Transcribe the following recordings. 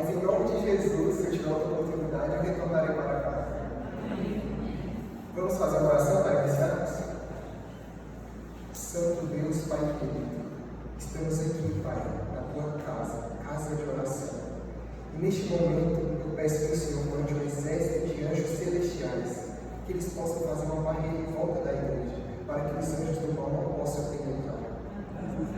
Mas em nome de Jesus, se eu tiver outra oportunidade, eu retornarei para casa. Vamos fazer uma oração para iniciarmos? Santo Deus, Pai querido, estamos aqui, Pai, na tua casa de oração. E neste momento, eu peço que o Senhor mande um exército de anjos celestiais, que eles possam fazer uma barreira em volta da igreja, para que os anjos do mal não possam penetrar.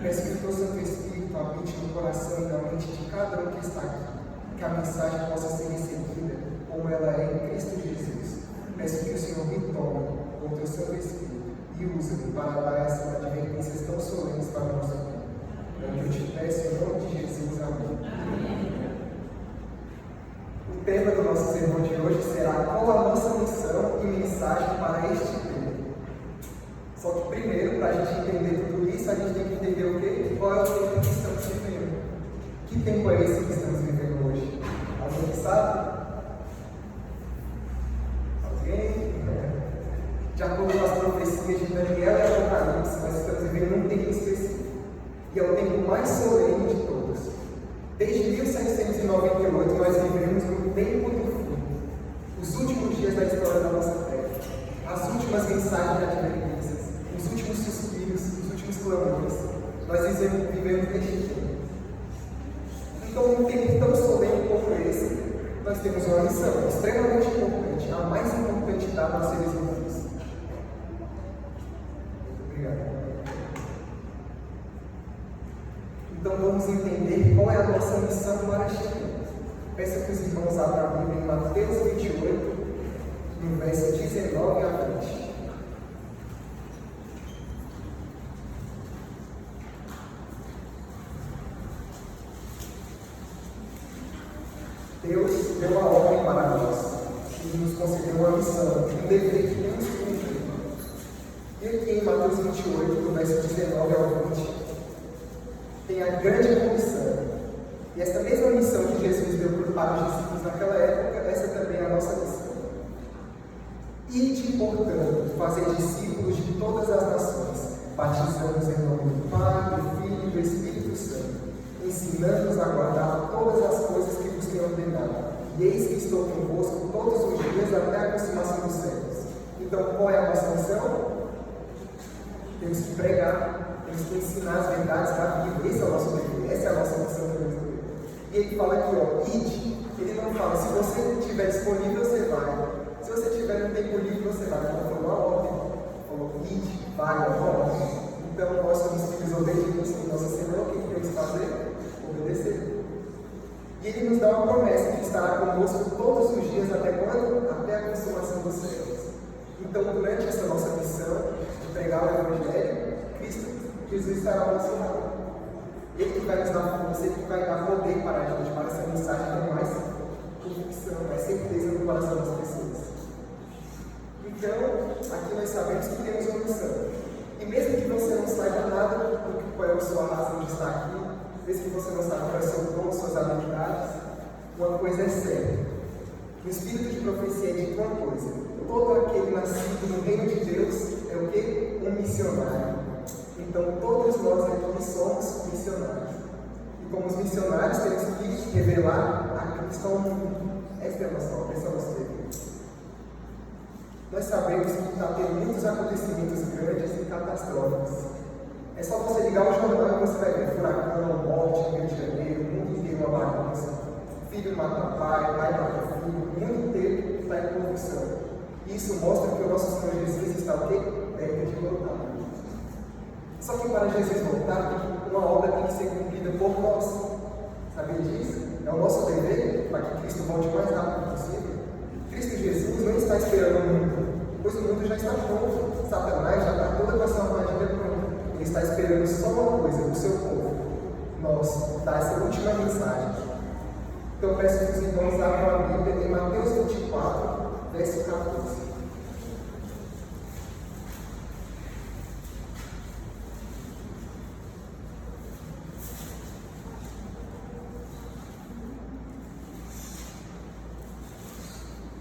Peço que o teu Santo Espírito habite no coração e na mente de cada um que está aqui, que a mensagem possa ser recebida como ela é em Cristo Jesus. Peço que o Senhor me tome com o teu Santo Espírito e use-me para dar essas advertências tão solenes para o nosso tempo. Eu te peço em nome de Jesus. Amém. O tema do nosso sermão de hoje será qual a nossa missão e mensagem para este tempo. Só que primeiro, para a gente entender tudo isso, a gente tem que entender o quê? Qual é o tempo que estamos vivendo. Que tempo é esse que estamos vivendo hoje? Alguém que sabe? Alguém? De acordo com as profecias de Daniel e Apocalipse, nós estamos vivendo um tempo específico. E é o tempo mais solene de todos. Desde 1798, nós vivemos no tempo do fim. Os últimos dias da história da nossa terra. As últimas mensagens de advertências. Os últimos suspiros, os últimos clamores. Nós vivemos neste tempo. Então, num tempo tão solene como esse, nós temos uma missão extremamente importante, a mais importante da nós seres humanos. Obrigado. Então vamos entender qual é a nossa missão para este tempo. Peço que os irmãos abram a Bíblia em Mateus 28, no verso 19 a 20. Deus deu uma ordem para nós e nos concedeu uma missão, um dever que temos que cumprir. E aqui em Mateus 28, no verso 19 ao 20, tem a grande comissão. E essa mesma missão que Jesus deu para os discípulos naquela época, essa também é a nossa missão. Ide, portanto, fazer discípulos de todas as nações, batizando-os em nome do Pai, do Filho e do Espírito Santo, ensinando-os a guardar todas as coisas que vos tenho ordenado. E eis que estou convosco todos os dias até a consumação dos séculos. Então, qual é a nossa missão? Temos que pregar, temos que ensinar as verdades da Bíblia. Esse é o nosso dever, essa é a nossa missão também. E ele fala aqui, ide. Ele não fala, se você estiver disponível, você vai. Se você tiver um tempo livre, você vai. Não foi uma ordem. Falou, ide, vai, ordem. Então, nós somos filhos obedientes em nossa semana, o que temos que fazer? Obedecer. E ele nos dá uma promessa que estará conosco todos os dias, até quando? Até a consumação dos séculos. Então, durante essa nossa missão de pregar o Evangelho, Jesus estará ao nosso lado. Ele que vai nos dar força, ele que vai dar poder para a gente, para essa mensagem ter mais convicção, mais certeza no coração das pessoas. Então, aqui nós sabemos que temos uma missão. E mesmo que você não saiba nada do qual é a sua razão de estar aqui, mesmo que você não saiba qual é o seu dom, suas habilidades, uma coisa é certa. No espírito de profecia é dito uma coisa: todo aquele nascido no reino de Deus é o quê? Um missionário. Então todos nós aqui somos missionários. E como os missionários temos que revelar a Cristo ao mundo. Essa é a nossa obra, esse é o nosso dever. Nós sabemos que está tendo muitos acontecimentos grandes e catastróficos. É só você ligar o jornal e você vai ver furacão, morte no Rio de Janeiro, o mundo inteiro uma bagunça. Filho mata pai, pai mata filho, o mundo inteiro está em corrupção. Isso mostra que o nosso Senhor Jesus está o quê? Perto de voltar. Só que para Jesus voltar, uma obra tem que ser cumprida por nós. Sabia disso? É o nosso dever para que Cristo volte o mais rápido possível. Cristo Jesus não está esperando o mundo, pois o mundo já está pronto. Satanás já está toda com a sua armadilha pronta. Ele está esperando só uma coisa, o seu povo. Nós, dar essa última mensagem. Então eu peço que os irmãos abram a Bíblia em Mateus 24, verso 14.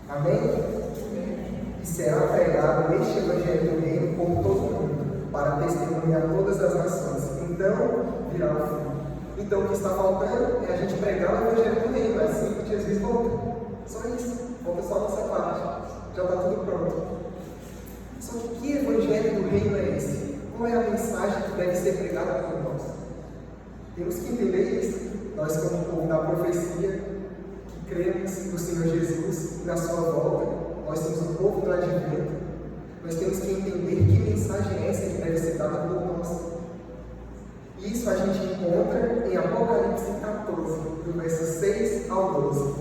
Amém? E será pregado este Evangelho do Reino por todo o mundo, para testemunhar todas as nações. Então virá o fim. Então o que está faltando é a gente pregar o Evangelho do Reino, assim que Jesus volta. Só isso, falta só a nossa parte, já está tudo pronto. Só que Evangelho do Reino é esse? Qual é a mensagem que deve ser pregada por nós? Temos que entender isso. Nós, como povo da profecia, que cremos no Senhor Jesus e na sua volta, nós somos o povo do advento. Nós temos que entender que mensagem é essa que deve ser dada por nós. Isso a gente encontra em Apocalipse 14, do verso 6 ao 12.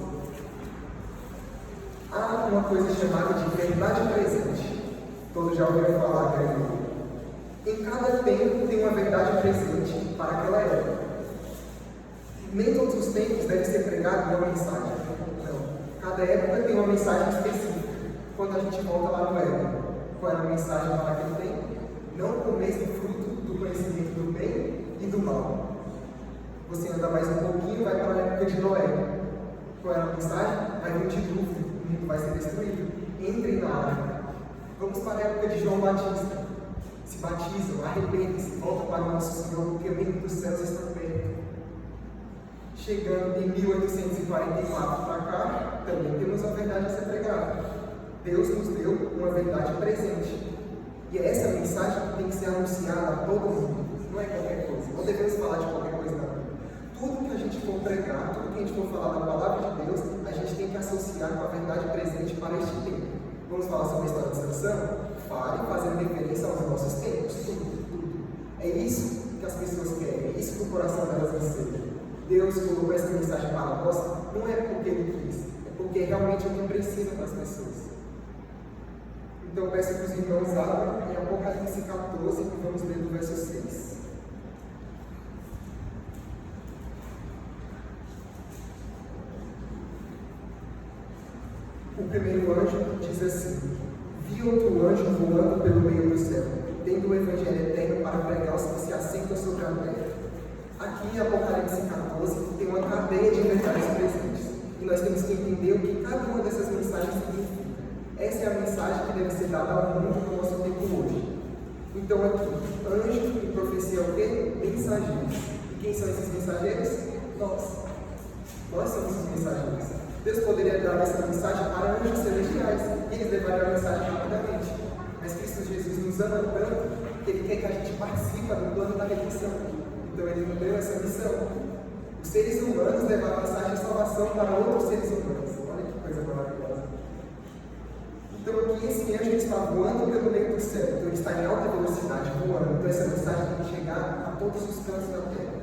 Há uma coisa chamada de verdade presente. Todos já ouviram falar, creio. Em cada tempo tem uma verdade presente para aquela época. Nem todos os tempos deve ser pregado uma mensagem. Não. Cada época tem uma mensagem específica. Quando a gente volta lá no Éden, qual era a mensagem para aquele tempo? Não comeis do fruto do conhecimento do bem e do mal. Você anda mais um pouquinho, vai para a época de Noé. Qual era a mensagem? Vai vir um dilúvio, o mundo vai ser destruído. Entrem na arca. Vamos para a época de João Batista. Se batizam, arrependem-se, voltam para o nosso Senhor, porque o reino dos céus está perto. Chegando em 1844 para cá, também temos a verdade a ser pregada. Deus nos deu uma verdade presente. E é essa mensagem que tem que ser anunciada a todo mundo. Não é qualquer coisa. Não devemos falar de qualquer coisa na Bíblia. Tudo que a gente for pregar, tudo que a gente for falar da palavra de Deus, a gente tem que associar com a verdade presente para este tempo. Vamos falar sobre a história de Sansão? Fale fazendo referência aos nossos tempos. Tudo. É isso que as pessoas querem. É isso que o coração delas anseia. Deus colocou essa mensagem para nós, não é porque Ele quis, é porque realmente é o que precisa para as pessoas. Então eu peço que os irmãos abram em Apocalipse 14 e vamos ler do verso 6. O primeiro anjo diz assim: vi outro anjo voando pelo meio do céu, tendo o Evangelho eterno para pregar aos que se assentam sobre a terra. Aqui em Apocalipse 14 tem uma cadeia de verdades presentes. E nós temos que entender o que cada uma dessas mensagens significa. Essa é a mensagem que deve ser dada ao mundo no nosso tempo hoje. Então aqui, anjo e profecia é o quê? Mensageiros. E quem são esses mensageiros? Nós. Nós somos os mensageiros. Deus poderia dar essa mensagem para anjos celestiais e eles levariam a mensagem rapidamente. Mas Cristo Jesus nos ama tanto que Ele quer que a gente participe do plano da redenção. Então Ele nos deu essa missão. Os seres humanos levaram a mensagem de salvação para outros seres humanos. Olha que coisa maravilhosa. Então aqui esse anjo está voando pelo meio do céu. Então ele está em alta velocidade, voando. Então essa mensagem tem que chegar a todos os cantos da terra.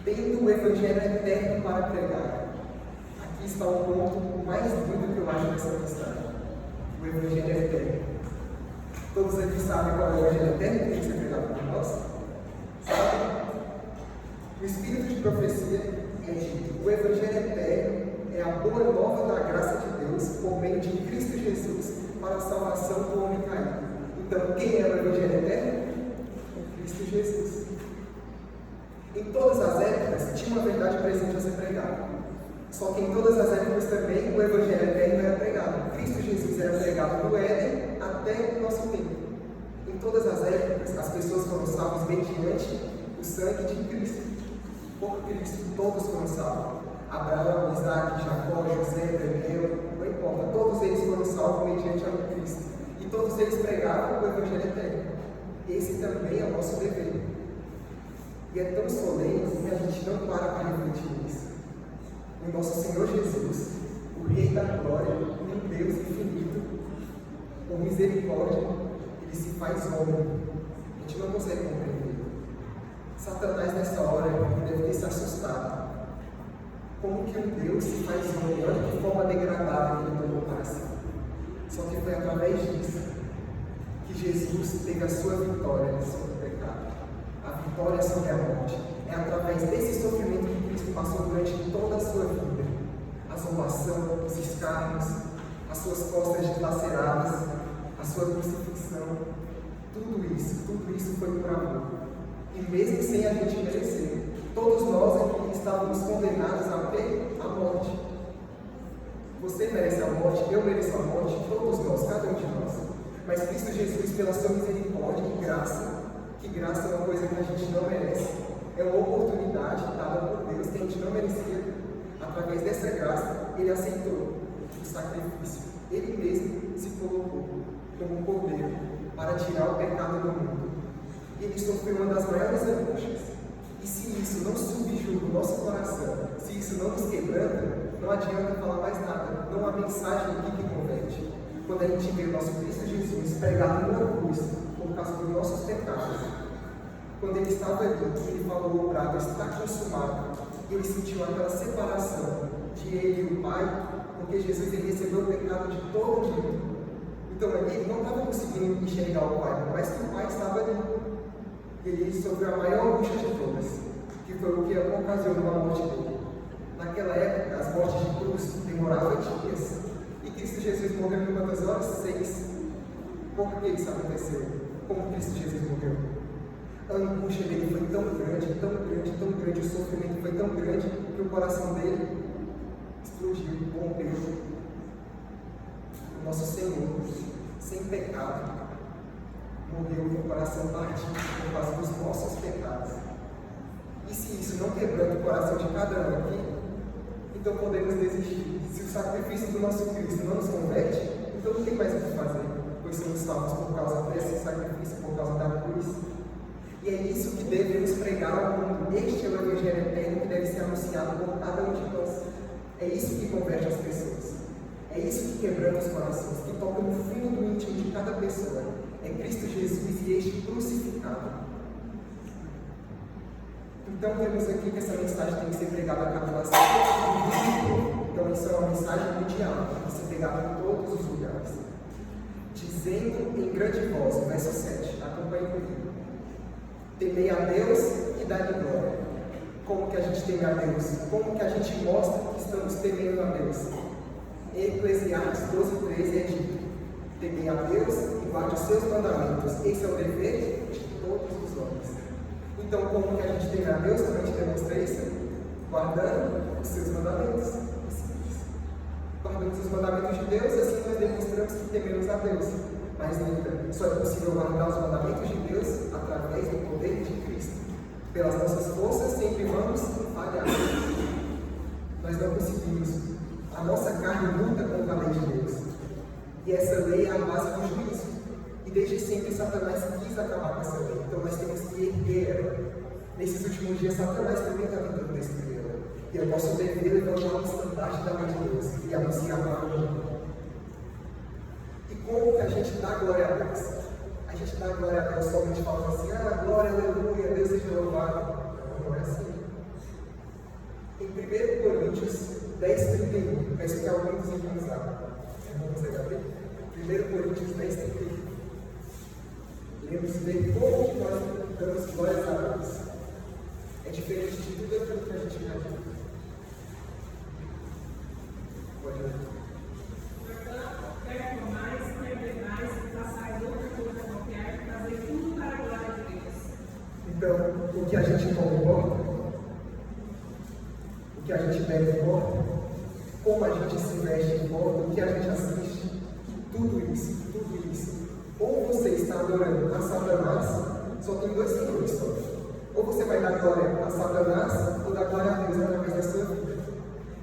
Tendo o Evangelho eterno para pregar. Aqui está o ponto mais lindo que eu acho dessa mensagem. O Evangelho eterno. Todos aqui sabem qual é o Evangelho eterno que tem que ser pregado por nós? Sabe? O espírito de profecia é dito: o Evangelho eterno é a boa nova da graça de Deus por meio de Cristo Jesus para a salvação do homem caído. Então, quem é o Evangelho eterno? É Cristo Jesus. Em todas as épocas tinha uma verdade presente a ser pregada. Só que em todas as épocas também o Evangelho eterno era pregado. Cristo Jesus era pregado do Éden até o nosso tempo. Em todas as épocas, as pessoas foram salvas mediante o sangue de Cristo. Por Cristo, todos foram salvos. Abraão, Isaac, Jacó, José, Daniel, não importa. Todos eles foram salvos mediante a Cristo. E todos eles pregavam o Evangelho eterno. Esse também é o nosso dever. E é tão solene que a gente não para refletir nisso. O nosso Senhor Jesus, o Rei da Glória, um Deus infinito, com misericórdia, Ele se faz homem. A gente não consegue compreender. Satanás nessa hora deve ter se assustado. Como que um Deus se faz homem? Olha que forma degradada que Ele tomou para si. Só que foi através disso que Jesus teve a sua vitória sobre o pecado. A vitória sobre a morte. É através desse sofrimento que Cristo passou durante toda a sua vida. A zombação, os escárnios, as suas costas dilaceradas, a sua crucifixão. Tudo isso foi por amor. E mesmo sem a gente merecer, todos nós aqui estávamos condenados a quê? A morte. Você merece a morte, eu mereço a morte, todos nós, cada um de nós. Mas Cristo Jesus, pela sua misericórdia e graça, que graça é uma coisa que a gente não merece, é uma oportunidade através dessa graça, ele aceitou o sacrifício. Ele mesmo se colocou como um cordeiro para tirar o pecado do mundo. Ele sofreu uma das maiores angústias. E se isso não subjuga o nosso coração, se isso não nos quebranta, não adianta falar mais nada. Não há mensagem aqui que converte. Quando a gente vê o nosso Cristo Jesus pregado numa cruz por causa dos nossos pecados, quando ele estava ali, ele falou: o prato está consumado, ele sentiu aquela separação de ele e o Pai, porque Jesus ele recebeu o pecado de todo mundo. Então ele não estava conseguindo enxergar o Pai, mas que o Pai estava ali. Ele sofreu a maior angústia de todas, que foi o que ocasionou a morte dele. Naquela época, as mortes de cruz demoravam dias, e Cristo Jesus morreu em quantas horas? 6. Por que isso aconteceu? Como Cristo Jesus morreu? A angústia dele foi tão grande, tão grande, tão grande, o sofrimento foi tão grande, que o coração dele explodiu, rompeu. O nosso Senhor, sem pecado, morreu com o coração partido por causa dos nossos pecados. E se isso não quebrando o coração de cada um aqui, então podemos desistir. Se o sacrifício do nosso Cristo não nos converte, então não tem mais o que fazer, pois somos salvos por causa desse sacrifício, por causa da cruz. E é isso que devemos pregar ao mundo. Este é o Evangelho eterno que deve ser anunciado por cada um de nós. É isso que converte as pessoas. É isso que quebranta os corações, que toca no fundo do íntimo de cada pessoa. É Cristo Jesus e este crucificado. Então vemos aqui que essa mensagem tem que ser pregada a cada nação. Então isso é uma mensagem mundial, tem que ser pregada em todos os lugares. Dizendo em grande voz, o verso 7, acompanhe comigo: temei a Deus e dá-lhe glória. Como que a gente teme a Deus? Como que a gente mostra que estamos temendo a Deus? Em Eclesiastes 12:13 é dito: temei a Deus e guarde os seus mandamentos. Esse é o dever de todos os homens. Então, como que a gente teme a Deus? Como a gente demonstra isso? Guardando os seus mandamentos. Guardamos os mandamentos de Deus, assim nós demonstramos que tememos a Deus. Mas ainda, só é possível guardar os mandamentos de Deus através do poder de Cristo. Pelas nossas forças, sempre vamos falhar. Nós não conseguimos. A nossa carne luta contra a lei de Deus. E essa lei é a base do juízo. E desde sempre Satanás quis acabar com essa lei. Então nós temos que erguer ela. Nesses últimos dias, Satanás também está tentando destruir ela. E é o nosso dever levantar o estandarte da lei de Deus e anunciar para o mundo. E como que a gente dá glória a Deus? A gente dá glória a Deus somente falando assim: glória, aleluia, Deus seja louvado. Não é assim. Em 1 Coríntios 10:31, peço que alguém nos encontrava. Não consegue abrir? 1 Coríntios 10:31. Lemos ver como que nós damos glórias a Deus. É diferente de tudo aquilo que a gente imagina. Pode ler. Portanto, quer comais, quer bebais, façais outra coisa qualquer, fazei tudo para a glória de Deus. Então, o que a gente come importa, o que a gente bebe importa, como a gente se veste importa, o que a gente assiste, tudo isso. Ou você está adorando a Satanás, só tem dois senhores só. Ou você vai dar glória a Satanás, ou dar glória a Deus através da sua vida.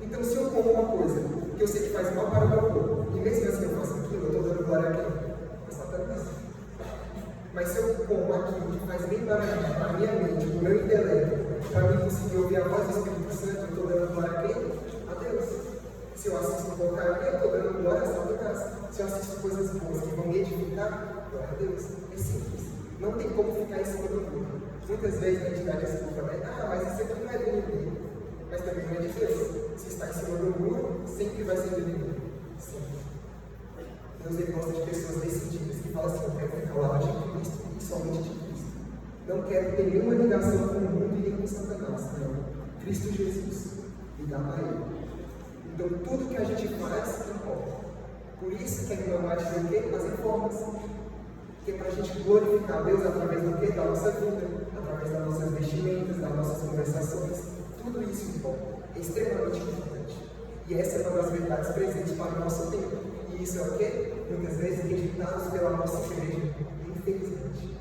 Então, se eu como uma coisa que eu sei que faz mal para o meu corpo, e mesmo assim eu faço aquilo, eu estou dando glória a quem? A Satanás. Mas se eu como aquilo que faz bem para mim, para a minha mente, para o meu intelecto, para mim conseguir ouvir a voz do Espírito Santo, eu estou dando glória a quem? A Deus. Se eu assisto porcaria, eu estou dando glória a Satanás. Se eu assisto coisas boas que vão me edificar, glória a Deus. É simples. Não tem como ficar em cima do muro. Muitas vezes a gente dá desculpa, né? Mas isso aqui não é do inimigo. Mas também não é de Deus. Se está em cima do muro, sempre vai ser do inimigo. Sempre. Deus ele gosta de pessoas decididas que falam assim: eu quero ficar ao lado de Cristo e somente de Cristo. Não quero ter nenhuma ligação com o mundo e nem com Satanás. Não. Cristo Jesus. Ligar para Ele. Então tudo que a gente faz importa. Por isso que a irmã vai dizer o quê? As reformas. Que é para a gente glorificar a Deus através do quê? Da nossa vida, através das nossas vestimentas, das nossas conversações. Tudo isso importa. É extremamente importante. E essa é uma das verdades presentes para o nosso tempo. E isso é o quê? Muitas vezes editados pela nossa igreja. Infelizmente.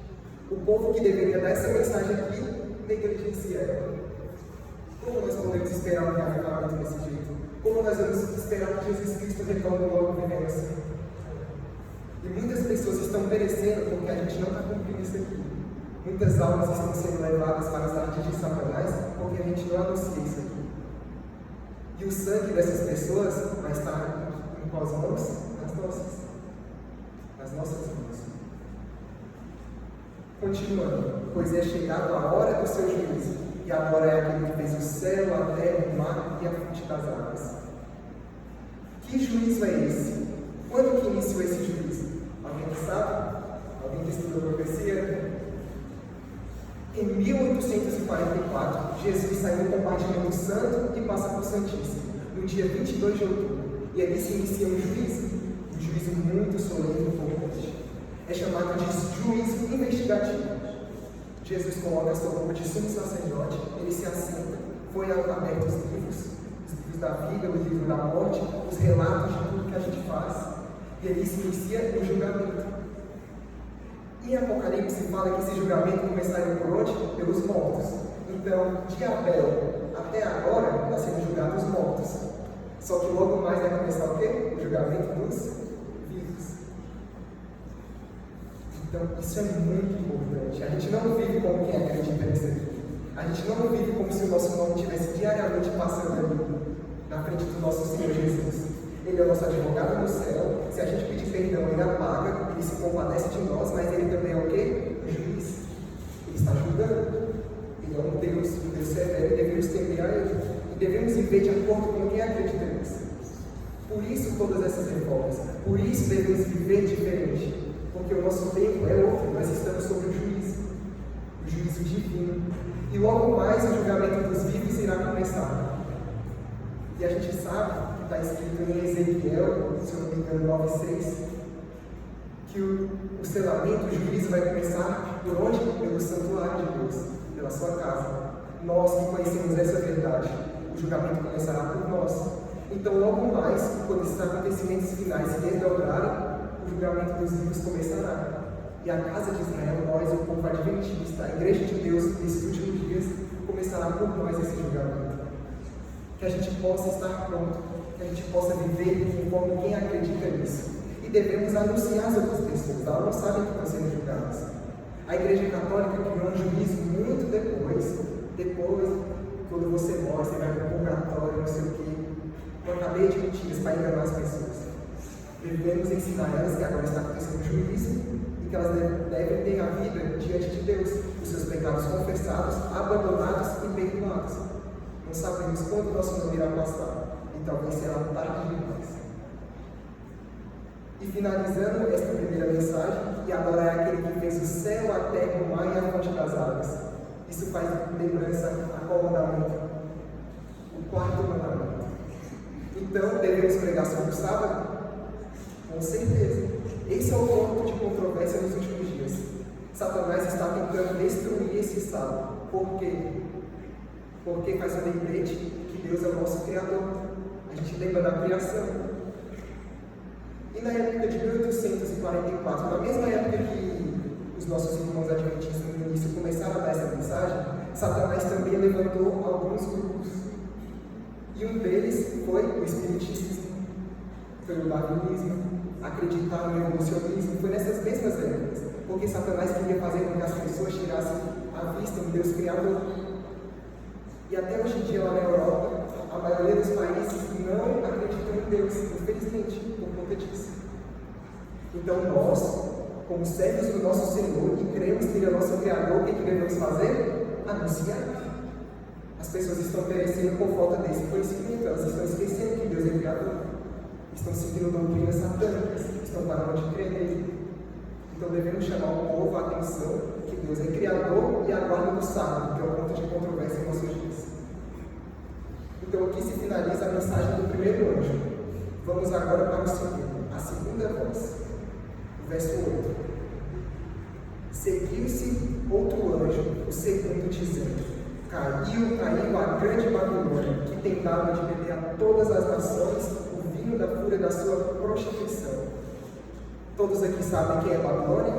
O povo que deveria dar essa mensagem aqui negligencia ela. Como nós podemos esperar um reavivamento desse jeito? Como nós vamos esperar que Jesus Cristo retorne logo vivendo assim? E muitas pessoas estão perecendo porque a gente não está cumprindo isso aqui. Muitas almas estão sendo levadas para as artes de Satanás porque a gente não anuncia isso aqui. E o sangue dessas pessoas vai estar em quais mãos? Nas nossas mãos. Continuando, pois é chegada a hora do seu juízo, e agora é aquele que fez o céu, a terra, o mar e a fonte das águas. Que juízo é esse? Quando que iniciou esse juízo? Alguém que sabe? Alguém que estudou profecia? Em 1844, Jesus saiu do compartimento santo e passa por Santíssimo, no dia 22 de outubro, e ali se inicia um juízo muito solene e importante. É chamado de juízo investigativo. Jesus coloca a sua roupa de sumo sacerdote, ele se assenta, foi aberto os livros da vida, o livro da morte, os relatos de tudo que a gente faz, e ali se inicia o julgamento. Em Apocalipse fala que esse julgamento começaria por onde? Pelos mortos. Então, de Abel até agora, está sendo julgado os mortos. Só que logo mais vai começar o quê? O julgamento dos vivos. Então, isso é muito importante. A gente não vive como quem acredita nisso aqui. A gente não vive como se o nosso nome estivesse diariamente passando ali, na frente do nosso Senhor Jesus. Ele é o nosso advogado no céu. Se a gente pedir perdão, ele apaga, ele se compadece de nós, mas ele também é o quê? O juiz. Ele está julgando. Ele é um Deus severo, e devemos temer a ele. E devemos viver de acordo com quem acredita nisso. Por isso todas essas reformas. Por isso devemos viver diferente. Porque o nosso tempo é outro. Nós estamos sob o juízo divino. E logo mais o julgamento dos vivos irá começar. E a gente sabe, está escrito em Ezequiel, se eu não me engano, 9:6, que o selamento, o juízo vai começar por onde? Pelo santuário de Deus, pela sua casa. Nós que conhecemos essa verdade, o julgamento começará por nós. Então, logo mais, quando esses acontecimentos finais se desdobrarem, o julgamento dos vivos começará. E a casa de Israel, nós, o povo adventista, a igreja de Deus, nesses últimos dias, começará por nós esse julgamento. Que a gente possa estar pronto, que a gente possa viver como quem acredita nisso. E devemos anunciar às outras pessoas, elas não sabem que estão sendo julgadas. A Igreja Católica criou um juízo muito depois, quando você morre, você vai para o purgatório, não sei o quê. Eu acabei de mentiras para enganar as pessoas. Devemos ensinar elas que agora está acontecendo um juízo e que elas devem ter a vida diante de Deus, os seus pecados confessados, abandonados e perdoados. Não sabemos quando o nosso nome irá passar, e talvez será tarde demais. E finalizando esta primeira mensagem, e agora é aquele que fez o céu, a terra, o mar e a fonte das águas. Isso faz lembrança a qual mandamento? O quarto mandamento. Então, devemos pregar sobre o sábado? Com certeza. Esse é o ponto de controvérsia nos últimos dias. Satanás está tentando destruir esse sábado. Por quê? Porque faz um lembrete que Deus é o nosso Criador. A gente lembra da criação. E na época de 1844, na mesma época que os nossos irmãos adventistas no início começaram a dar essa mensagem, Satanás também levantou alguns grupos. E um deles foi o Espiritismo, foi o Darwinismo, acreditar no evolucionismo. Foi nessas mesmas épocas, porque Satanás queria fazer com que as pessoas tirassem a vista do Deus Criador. E até hoje em dia, lá na Europa, a maioria dos países não acreditam em Deus, infelizmente, por conta disso. Então nós, como servos do nosso Senhor, e cremos que Ele é o nosso Criador, o que devemos fazer? Anunciar. As pessoas estão perecendo por falta desse conhecimento, elas estão esquecendo que Deus é Criador. Estão seguindo doutrinas satânicas, estão parando de crer nele. Então devemos chamar o povo a atenção que Deus é Criador e a guarda do sábado, que é o ponto de controvérsia em nossos dias. Então aqui se finaliza a mensagem do primeiro anjo. Vamos agora para o segundo, a segunda voz. Verso 8. Seguiu-se outro anjo, o segundo, dizendo: Caiu a grande Babilônia, que tem dado de beber a todas as nações o vinho da fúria da sua prostituição. Todos aqui sabem quem é Babilônia?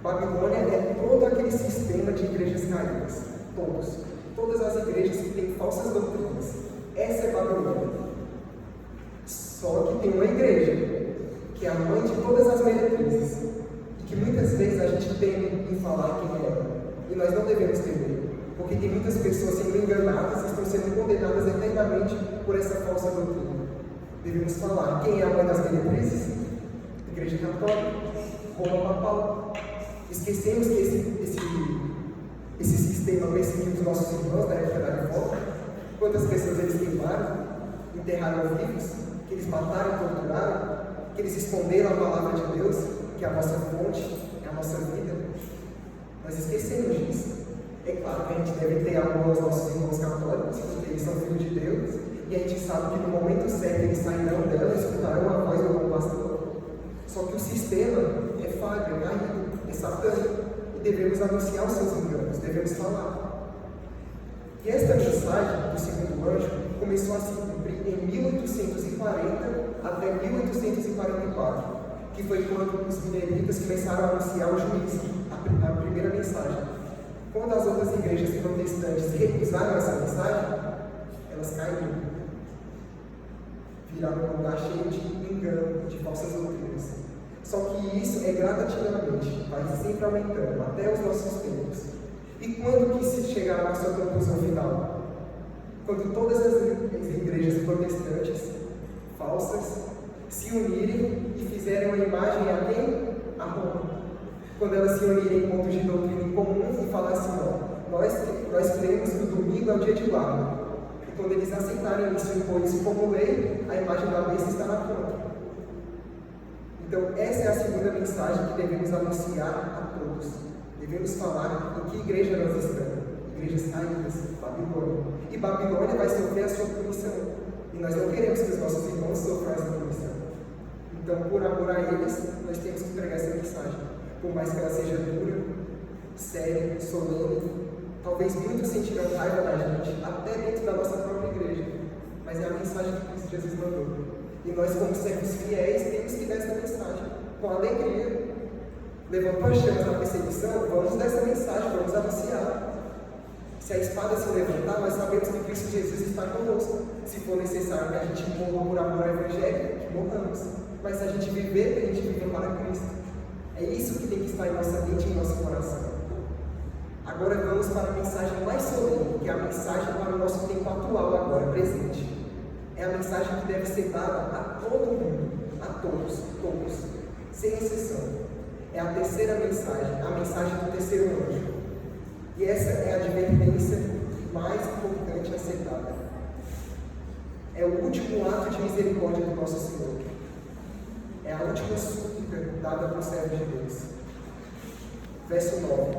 Babilônia é todo aquele sistema de igrejas caídas. Todos. todas as igrejas que têm falsas doutrinas. Essa é Babilônia. Só que tem uma igreja, que é a mãe de todas as meretrizes, e que muitas vezes a gente teme em falar quem é, e nós não devemos temer, porque tem muitas pessoas sendo enganadas e estão sendo condenadas eternamente por essa falsa doutrina. Devemos falar quem é a mãe das meretrizes? Igreja Católica, Roma Papal. Esquecemos que esse sistema perseguiu os nossos irmãos da época da Reforma. Quantas pessoas eles queimaram, enterraram vivos, que eles mataram, torturaram, que eles esconderam a palavra de Deus, que é a nossa fonte, é a nossa vida. Nós esquecemos disso. É claro que a gente deve ter amor aos nossos irmãos católicos, porque eles são filhos de Deus, e a gente sabe que no momento certo eles sairão dela e escutarão a voz do bom pastor. Só que o sistema é falho, é caído, é satânico, e devemos anunciar os seus enganos, devemos falar. E esta mensagem do segundo anjo começou a se cumprir em 1840 até 1844, que foi quando os mineritas começaram a anunciar o juízo, a primeira mensagem. Quando as outras igrejas protestantes recusaram essa mensagem, elas caíram. Viraram um lugar cheio de engano, de falsas doutrinas. Só que isso é gradativamente, vai sempre aumentando, até os nossos tempos. E quando que se chegará à sua conclusão final? Quando todas as igrejas protestantes, falsas, se unirem e fizerem uma imagem a quem? A Roma. Quando elas se unirem em pontos de doutrina em comum e falar assim, nós cremos que o domingo é o dia de guarda. E quando eles aceitarem isso e impor isso como lei, a imagem da besta está na conta. Então, essa é a segunda mensagem que devemos anunciar a todos. Devemos falar em que igreja nós estamos. Igrejas caídas, Babilônia. E Babilônia vai sofrer a sua punição. E nós não queremos que os nossos irmãos sofram essa punição. Então, por amor a eles, nós temos que pregar essa mensagem. Por mais que ela seja dura, séria, solene, talvez muitos sentirão raiva da gente, até dentro da nossa própria igreja. Mas é a mensagem que Cristo Jesus mandou. E nós, como servos fiéis, temos que dar essa mensagem com alegria. Levantou as chamas da perseguição, vamos dar essa mensagem, vamos anunciar. Se a espada se levantar, nós sabemos que Cristo Jesus está conosco. Se for necessário que a gente morra por amor ao Evangelho, que morramos. Mas se a gente viver, que a gente viva para Cristo. É isso que tem que estar em nossa mente e em nosso coração. Agora vamos para a mensagem mais solene, que é a mensagem para o nosso tempo atual agora, presente. É a mensagem que deve ser dada a todo mundo, a todos, sem exceção. É a terceira mensagem, a mensagem do terceiro anjo. E essa é a advertência mais importante a ser dada. É o último ato de misericórdia do nosso Senhor. É a última súplica dada para o servo de Deus. Verso 9.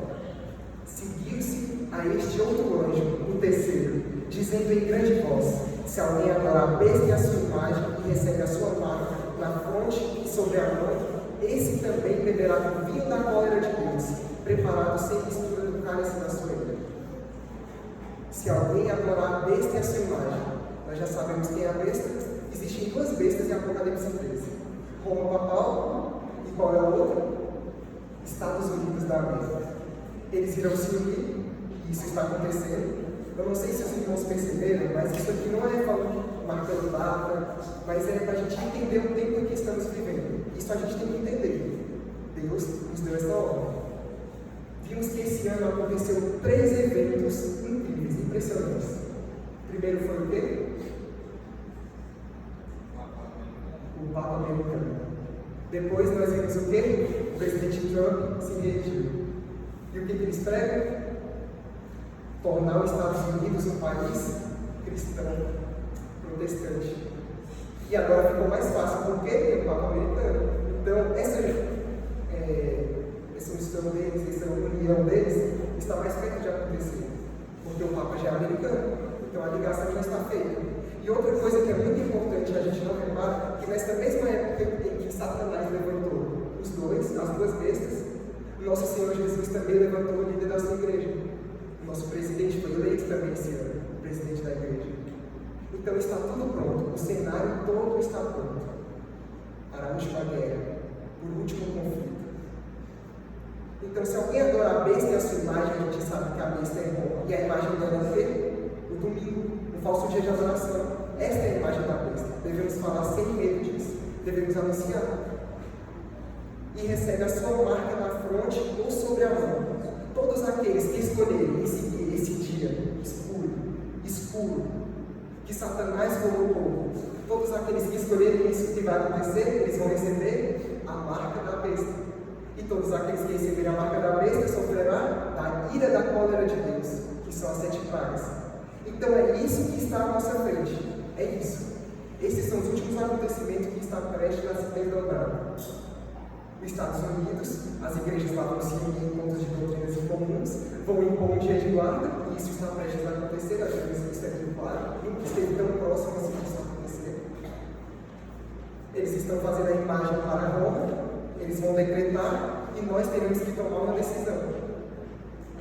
Seguiu-se a este outro anjo, o terceiro, dizendo em grande voz: se alguém adorar a besta e a sua imagem e recebe a sua marca na fronte e sobre a mão, esse também beberá do vinho da cólera de Deus, preparado sem mistura do cálice da sua ira. Se alguém adorar a besta e a sua imagem, nós já sabemos quem é a besta. Existem duas bestas em Apocalipse 13. Roma Papal e qual é o outro? Estados Unidos da América. Eles irão se unir, e isso está acontecendo. Eu não sei se os irmãos perceberam, mas isso aqui não é falando, marcando data, mas é para a gente entender o tempo em que estamos vivendo. Isso a gente tem que entender. Deus nos deu essa ordem. Vimos que esse ano aconteceu 3 eventos incríveis, impressionantes. Primeiro foi o quê? O Papa americano. Depois nós vimos o quê? O presidente Trump se reelegiu. E o que eles pregam? Tornar os Estados Unidos um país cristão, protestante. E agora ficou mais fácil, por quê? Porque o Papa americano. Então, essa missão deles, essa união deles, está mais perto de acontecer. Porque o Papa já é americano, então a ligação já está feita. E outra coisa que é muito importante a gente não repara, que nessa mesma época em que Satanás levantou as duas bestas, nosso Senhor Jesus também levantou o líder da sua igreja. O nosso presidente foi eleito também esse ano, o presidente da igreja. Então está tudo pronto, o cenário todo está pronto para a última guerra, para o último conflito. Então, se alguém adorar a besta e a sua imagem, a gente sabe que a besta é Roma, e a imagem dela é devemos anunciar. E recebe a sua marca na fronte ou sobre a mão. Todos aqueles que escolherem seguir esse dia escuro, que Satanás colocou, todos aqueles que escolherem isso que vai acontecer, eles vão receber a marca da besta. E todos aqueles que receberem a marca da besta sofrerão da ira da cólera de Deus, que são as 7 pragas. Então é isso que está à nossa frente. É isso. Esses são os últimos acontecimentos que estão prestes a se desdobrar. Nos Estados Unidos, as igrejas lá vão se unir em pontos de doutrinas incomuns, vão impor um dia de guarda, e isso está prestes a acontecer, acho que isso é muito claro, nunca esteve tão próximo assim disso acontecer. Eles estão fazendo a imagem para Roma, eles vão decretar, e nós teremos que tomar uma decisão.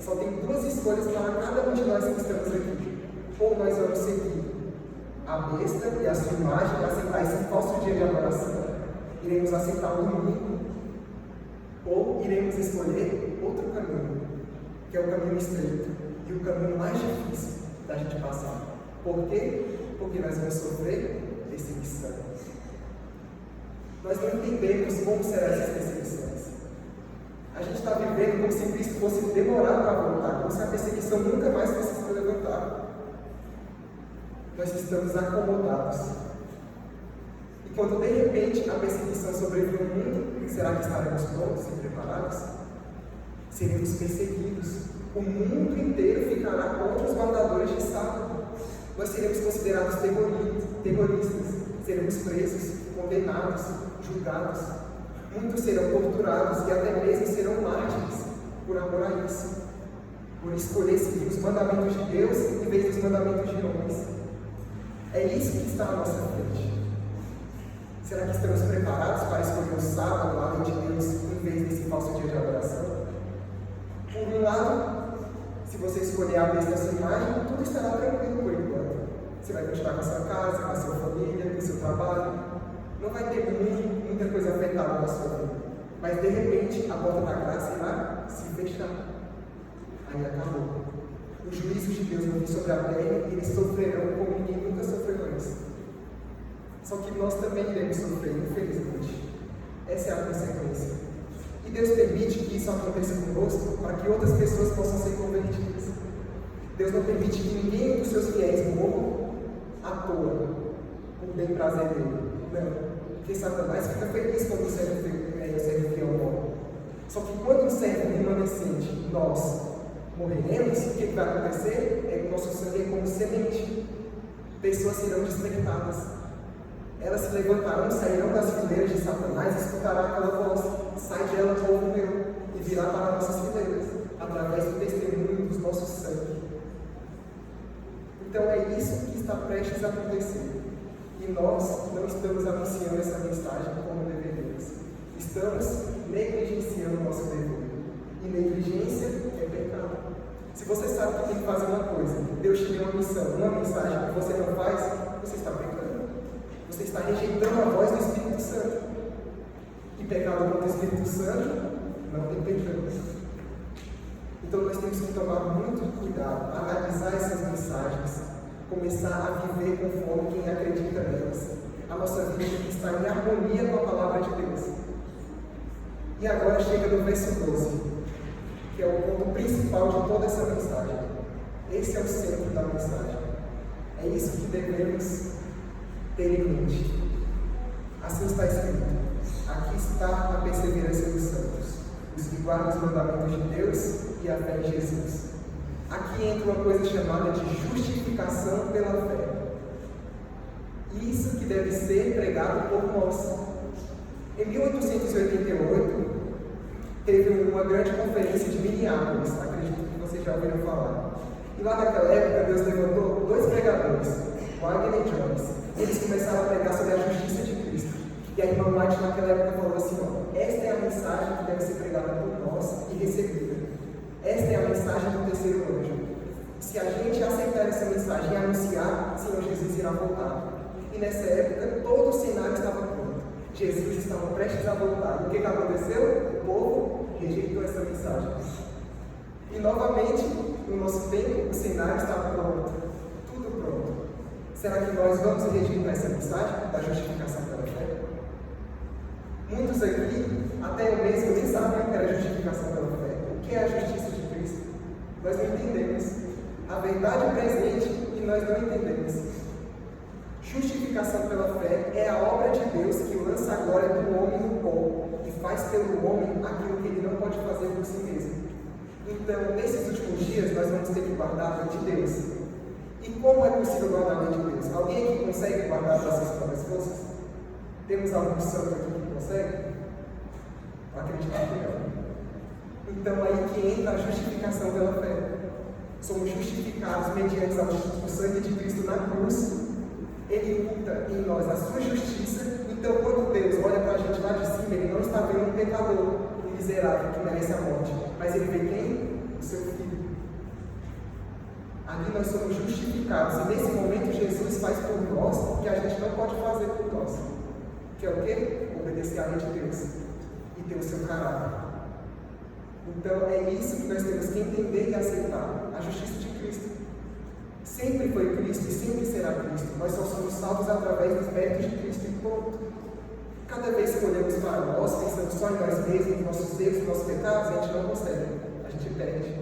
Só tem 2 escolhas para cada um de nós que estamos aqui. Ou nós vamos seguir a besta e a sua imagem, aceitar esse falso dia de adoração, iremos aceitar o domingo, ou iremos escolher outro caminho, que é o caminho estreito e o caminho mais difícil da gente passar. Por quê? Porque nós vamos sofrer perseguição. Nós não entendemos como serão essas perseguições. A gente está vivendo como se Cristo fosse demorar para voltar, como se a perseguição nunca mais fosse se levantar. Nós estamos acomodados. E quando de repente a perseguição sobrevive ao mundo, será que estaremos prontos e preparados? Seremos perseguidos. O mundo inteiro ficará contra os guardadores de sábado. Nós seremos considerados terroristas, seremos presos, condenados, julgados. Muitos serão torturados e até mesmo serão mártires por amor a isso, por escolher seguir os mandamentos de Deus em vez dos mandamentos de homens. É isso que está à nossa frente. Será que estamos preparados para escolher o sábado, a lei de Deus, em vez desse falso dia de adoração? Por um lado, se você escolher a besta da sua imagem, tudo estará tranquilo por enquanto. Você vai continuar com a sua casa, com a sua família, com o seu trabalho. Não vai ter muita coisa afetada na sua vida. Mas de repente, a porta da graça irá se fechar. Aí acabou. Os juízos de Deus vão vir sobre a terra e eles sofrerão como ninguém nunca sofreu antes. Só que nós também iremos sofrer, infelizmente. Essa é a consequência. E Deus permite que isso aconteça conosco para que outras pessoas possam ser convertidas. Deus não permite que ninguém dos seus fiéis morra à toa, por bem prazer dele. Não. Porque Satanás fica feliz quando o servo fiel morre. Só que quando o servo remanescente, nós, morreremos, o que vai acontecer? É que o nosso sangue é como semente. Pessoas serão despertadas. Elas se levantarão, sairão das fileiras de Satanás e escutarão aquela voz: sai dela, povo meu, e virá para nossas fileiras, através do testemunho dos nossos sangue. Então é isso que está prestes a acontecer. E nós não estamos anunciando essa mensagem como deveríamos. Estamos negligenciando o nosso dever. E negligência é pecado. Se você sabe que tem que fazer uma coisa, Deus te deu uma missão, uma mensagem que você não faz, você está pecando. Você está rejeitando a voz do Espírito Santo. E pecado contra o Espírito Santo não tem perdão. Então nós temos que tomar muito cuidado, analisar essas mensagens, começar a viver conforme quem acredita nelas. A nossa vida tem que estar em harmonia com a palavra de Deus. E agora chega no verso 12, que é o ponto principal de toda essa mensagem. Esse é o centro da mensagem. É isso que devemos ter em mente. Assim está escrito: aqui está a perseverança dos santos, os que guardam os mandamentos de Deus e a fé em Jesus. Aqui entra uma coisa chamada de justificação pela fé. Isso que deve ser pregado por nós. Em 1888, teve uma grande conferência de Minneapolis, acredito que vocês já ouviram falar. E lá naquela época, Deus levantou 2 pregadores, Wagner e Jones. Eles começaram a pregar sobre a justiça de Cristo. E a irmã White naquela época falou assim: ó, esta é a mensagem que deve ser pregada por nós e recebida. Esta é a mensagem do terceiro anjo. Se a gente aceitar essa mensagem e anunciar, Senhor Jesus irá voltar. E nessa época, todo o cenário estava pronto. Jesus estava prestes a voltar. E o que aconteceu? O povo rejeitou essa mensagem. E novamente, no nosso tempo, o cenário está pronto. Tudo pronto. Será que nós vamos rejeitar essa mensagem da justificação pela fé? Muitos aqui, até eu mesmo, nem sabem o que era justificação pela fé. O que é a justiça de Cristo? Nós não entendemos. A verdade presente e nós não entendemos. Justificação pela fé é a obra de Deus que lança a glória do homem no pó e faz pelo homem aquilo que ele não pode fazer por si mesmo. Então, nesses últimos dias, nós vamos ter que guardar a lei de Deus. E como é possível guardar a lei de Deus? Alguém aqui consegue guardar as suas próprias forças? Temos algum santo aqui que consegue? Eu acredito que não. Então, aí que entra a justificação pela fé. Somos justificados mediante o sangue de Cristo na cruz. Ele imputa em nós a sua justiça. Então, quando Deus olha para a gente lá de cima, Ele não está vendo um pecador, um miserável que merece a morte, mas Ele vê quem? O seu Filho. Ali nós somos justificados. E nesse momento, Jesus faz por nós o que a gente não pode fazer por nós. Que é o quê? Obedecer à lei de Deus e ter o seu caráter. Então, é isso que nós temos que entender e aceitar. A justiça de Cristo. Sempre foi Cristo e sempre será Cristo. Nós só somos salvos através dos méritos de Cristo e ponto. Cada vez que olhamos para nós, pensando só em nós mesmos, nos nossos erros, nos nossos pecados, a gente não consegue. A gente perde.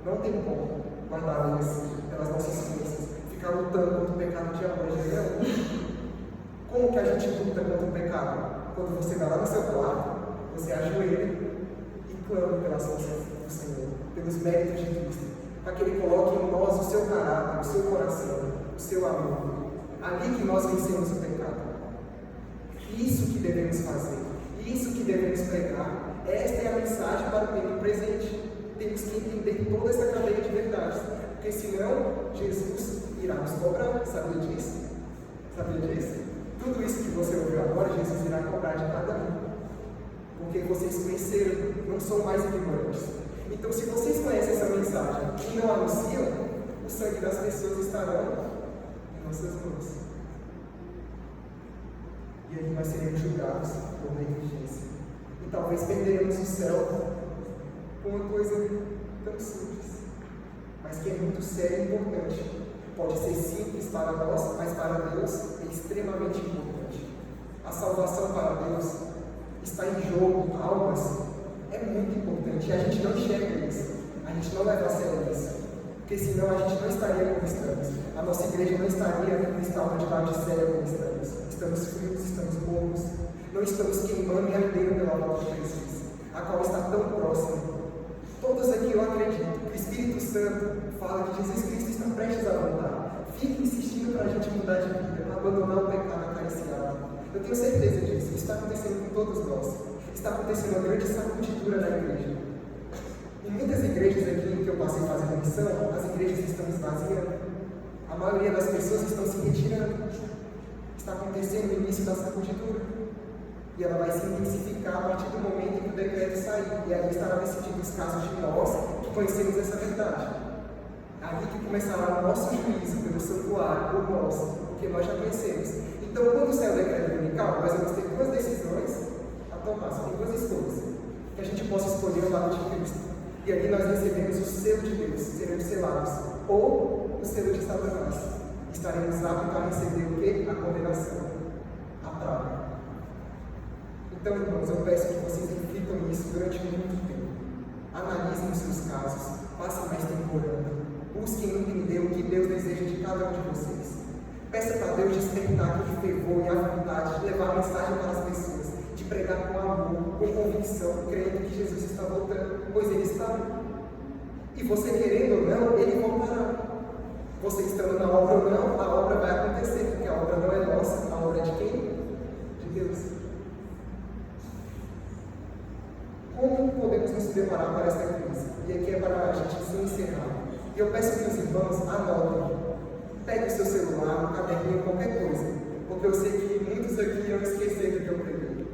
Não tem como guardar eles pelas nossas forças. Ficar lutando contra o pecado dia após dia. Como que a gente luta contra o pecado? Quando você vai lá no seu quarto, você ajoelha e clama pelas forças do Senhor, pelos méritos de Cristo, para que Ele coloque em nós o seu caráter, o seu coração, o seu amor. Ali que nós vencemos o pecado. Isso que devemos fazer, isso que devemos pregar. Esta é a mensagem para o tempo presente. Temos que entender toda essa cadeia de verdades, porque senão Jesus irá nos cobrar. Sabia disso? Sabia disso? Tudo isso que você ouviu agora, Jesus irá cobrar de cada um. Porque vocês conheceram, não são mais ignorantes. Então, se vocês conhecem essa mensagem e não anunciam, o sangue das pessoas estará em nossas mãos. E aí nós seremos julgados por negligência. E talvez perderemos o céu por uma coisa tão simples, mas que é muito séria e importante. Pode ser simples para nós, mas para Deus é extremamente importante. A salvação para Deus está em jogo, almas, é muito importante. E a gente não enxerga isso, a gente não leva a sério isso, porque senão a gente não estaria como estamos. A nossa igreja não estaria nesse estado de Laodiceia como estamos. Estamos frios, estamos bobos, não estamos queimando e ardendo pela volta de Jesus, a qual está tão próxima. Todos aqui eu acredito que o Espírito Santo fala que Jesus Cristo está prestes a voltar. Fique insistindo para a gente mudar de vida, abandonar o pecado acariciado. Eu tenho certeza disso. Isso está acontecendo com todos nós. Está acontecendo uma grande sacudidura na igreja. Em muitas igrejas aqui que eu passei fazendo missão, as igrejas estão esvaziando. A maioria das pessoas estão se retirando. Está acontecendo o início da sacudidura. E ela vai se intensificar a partir do momento em que o decreto sair. E aí estará decidido os casos de nós que conhecemos essa verdade. Ali que começará o nosso juízo pelo santuário, por nós, porque nós já conhecemos. Então, quando sair o decreto dominical, nós vamos ter duas decisões a tomar. Só tem duas escolhas. Que a gente possa escolher o lado de Cristo. E ali nós recebemos o selo de Deus, seremos selados. Ou o selo de Satanás. Estaremos aptos a receber o quê? A condenação. A praga. Então, irmãos, eu peço que vocês reflitam nisso durante muito tempo. Analisem os seus casos, passem mais tempo orando, busquem entender o que Deus deseja de cada um de vocês. Peça para Deus despertar aquele fervor e a vontade de levar a mensagem para as pessoas, de pregar com amor, com convicção, crendo que Jesus está voltando, pois Ele está. E você querendo ou não, Ele voltará. Você estando na obra ou não, a obra vai acontecer, porque a obra não é nossa, a obra é de quem? De Deus. Como podemos nos preparar para esta crise? E aqui é para a gente se encerrar. E eu peço que os irmãos anotem. Pegue o seu celular, um caderninho, qualquer coisa. Porque eu sei que muitos aqui irão esquecer do que eu preguei.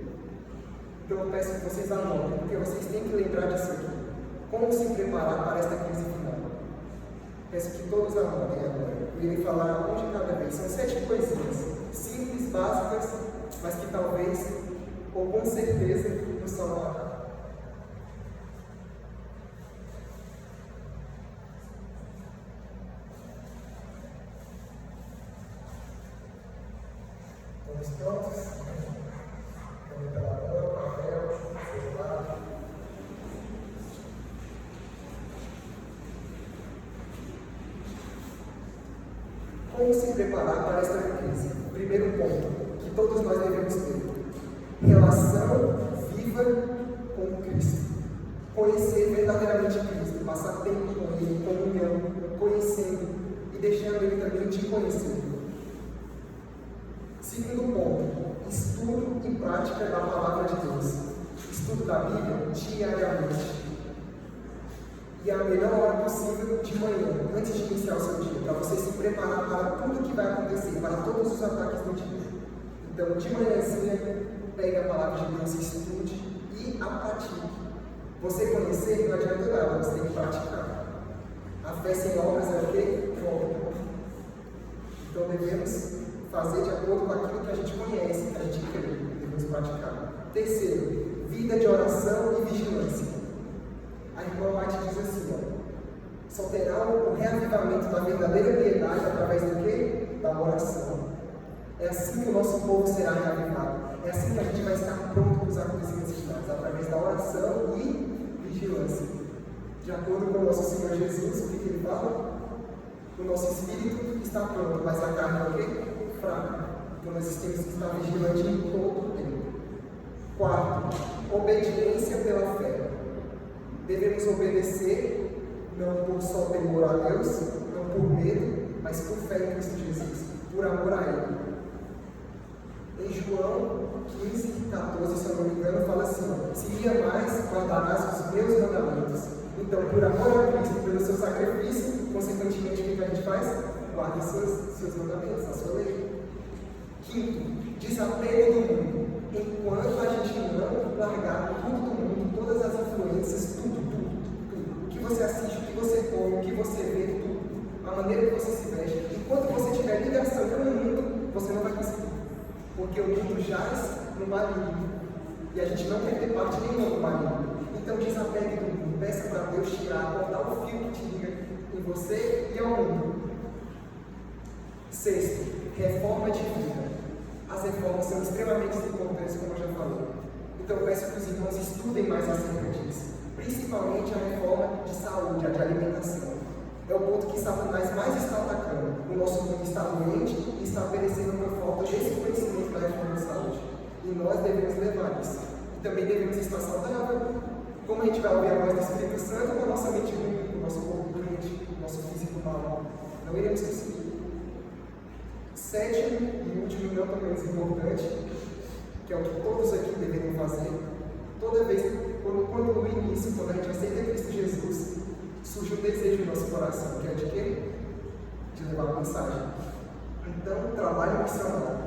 Então eu peço que vocês anotem, porque vocês têm que lembrar disso aqui. Como se preparar para esta crise final? Peço que todos anotem agora. Eu irei falar um de cada vez. São 7 coisinhas. Simples, básicas, mas que talvez, ou com certeza, nos salvará. Estamos prontos? Vamos pela Como se preparar para esta crise? Primeiro ponto, que todos nós devemos ter: relação viva com Cristo. Conhecer verdadeiramente Cristo, passar tempo com Ele, comunhão, conhecendo e deixando Ele também te conhecer. Segundo ponto, estudo e prática da Palavra de Deus. Estudo da Bíblia diariamente. E a melhor hora possível de manhã, antes de iniciar o seu dia, para você se preparar para tudo que vai acontecer, para todos os ataques do dia. Então, de manhãzinha, pegue a Palavra de Deus, estude e a pratique. Você conhecer não adianta nada, você tem que praticar. A fé sem obras é o quê? Morta. Então devemos fazer de acordo com aquilo que a gente conhece, que a gente crê, devemos praticar. Terceiro, vida de oração e vigilância. A irmã White diz assim, só terá o reavivamento da verdadeira piedade através do quê? Da oração. É assim que o nosso povo será reavivado. É assim que a gente vai estar pronto para os acontecimentos finais, através da oração e vigilância. De acordo com o nosso Senhor Jesus, o que ele fala? O nosso espírito está pronto, mas a carne é o quê? Fraca. Então nós temos que estar vigilantes em todo o tempo. Quarto, obediência pela fé. Devemos obedecer, não por só temor a Deus, não por medo, mas por fé em Cristo Jesus, por amor a Ele. Em João 15, 14, se eu não me engano, fala assim: se me amais, guardarás os meus mandamentos. Então, por amor a Cristo, pelo seu sacrifício, consequentemente, o que a gente faz? Guarda seus mandamentos, a sua lei. Quinto, desapego do mundo. Enquanto a gente não largar tudo do mundo, todas as influências, tudo. O que você assiste, o que você come, o que você vê, tudo. A maneira que você se veste. Enquanto você tiver ligação com o mundo, você não vai conseguir. Porque o mundo jaz no maligno. E a gente não quer ter parte nenhuma do maligno. Então desapegue do mundo. Peça para Deus tirar, cortar o fio que te liga em você e ao mundo. Sexto, reforma de vida. As reformas são extremamente importantes, como eu já falei. Então eu peço que os irmãos estudem mais acerca disso. Principalmente a reforma de saúde, a de alimentação. É o ponto que Satanás mais está atacando. O nosso mundo está doente e está perecendo por falta desse conhecimento da reforma de saúde. E nós devemos levar isso. E também devemos estar saudável. Como a gente vai ouvir a voz do Espírito Santo, com a nossa mente ruim, com o nosso corpo doente, com o nosso físico mal. Não iremos conseguir. Sétimo e último, não tão menos importante, que é o que todos aqui deveriam fazer. Toda vez, quando no início, quando a gente aceita Cristo Jesus, surge um desejo no nosso coração, que é de quê? De levar a mensagem. Então, trabalho missionário.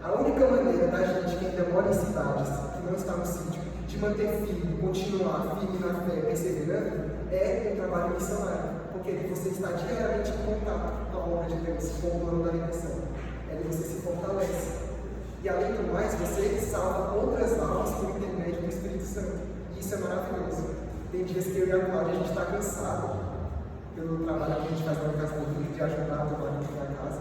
A única maneira da gente que ainda mora em cidades, que não está no sítio, de manter firme, continuar firme na fé, perseverando, é um trabalho missionário. Porque você está diariamente em contato com a obra de Deus, com o plano da redenção. Aí você se fortalece. E além do mais, você salva outras almas por intermédio do Espírito Santo. E isso é maravilhoso. Tem dias que eu e a Cláudia, a gente está cansado pelo trabalho que a gente faz na casa do filho, de ajudar a tomar aqui na casa.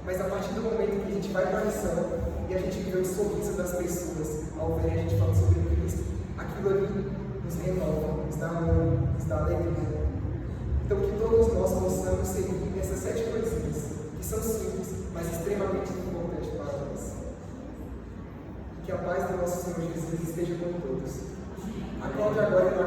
Mas a partir do momento que a gente vai para a missão e a gente vê o sorriso das pessoas ao ver a gente falando sobre Cristo, aquilo ali nos renova, nos dá ânimo, nos dá alegria. Então que todos nós possamos seguir essas 7 coisinhas, que são simples, mas extremamente importantes para nós. Que a paz do nosso Senhor Jesus esteja com todos. A Cláudia agora está